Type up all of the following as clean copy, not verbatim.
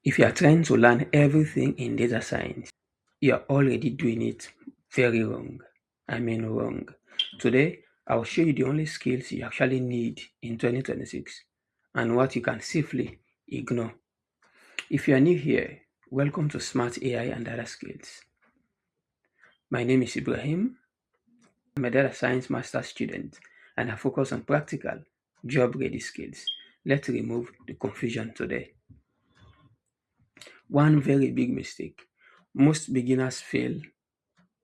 If you are trying to learn everything in data science, you are already doing it very wrong. I mean wrong. Today, I'll show you the only skills you actually need in 2026 and what you can safely ignore. If you are new here, welcome to Smart AI and Data Skills. My name is Ibrahim. I'm a data science master student and I focus on practical, job-ready skills. Let's remove the confusion today. One very big mistake. Most beginners fail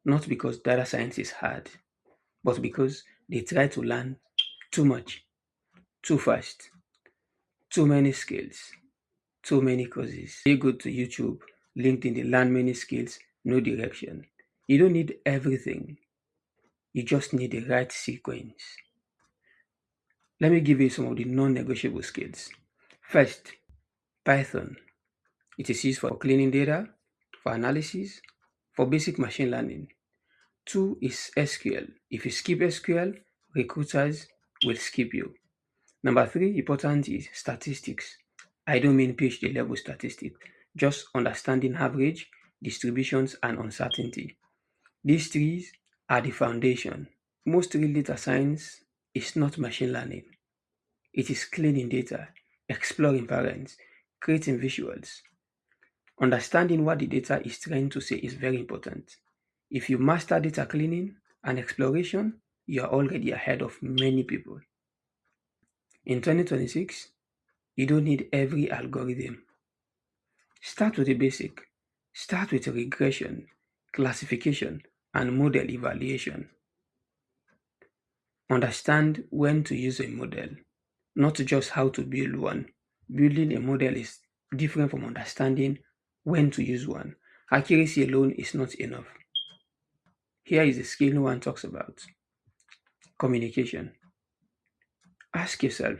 not because data science is hard, but because they try to learn too much, too fast, too many skills, too many courses. They go to YouTube, LinkedIn, they learn many skills, no direction. You don't need everything. You just need the right sequence. Let me give you some of the non-negotiable skills. First, Python. It is used for cleaning data, for analysis, for basic machine learning. Two is SQL. If you skip SQL, recruiters will skip you. Number three important is statistics. I don't mean PhD level statistics, just understanding average, distributions, and uncertainty. These three are the foundation. Most real data science is not machine learning. It is cleaning data, exploring patterns, creating visuals. Understanding what the data is trying to say is very important. If you master data cleaning and exploration, you are already ahead of many people. In 2026, you don't need every algorithm. Start with the basic. Start with regression, classification, and model evaluation. Understand when to use a model, not just how to build one. Building a model is different from understanding when to use one. Accuracy alone is not enough. Here is a skill no one talks about: communication. Ask yourself,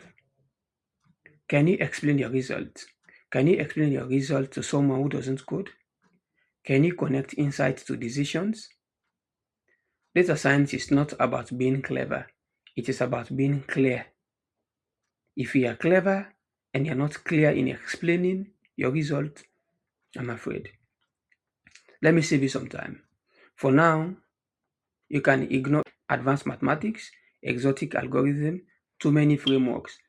can you explain your result? Can you explain your result to someone who doesn't code? Can you connect insights to decisions? Data science is not about being clever, it is about being clear. If you are clever and you're not clear in explaining your result, I'm afraid. Let me save you some time. For now, you can ignore advanced mathematics, exotic algorithm, too many frameworks.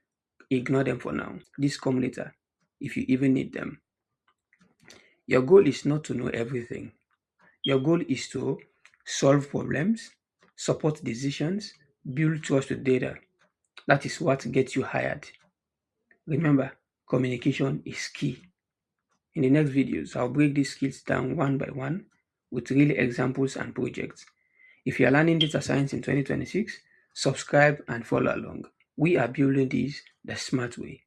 Ignore them for now. These come later, if you even need them. Your goal is not to know everything. Your goal is to solve problems, support decisions, build trust with data. That is what gets you hired. Remember, communication is key. In the next videos, I'll break these skills down one by one with real examples and projects. If you are learning data science in 2026, subscribe and follow along. We are building this the smart way.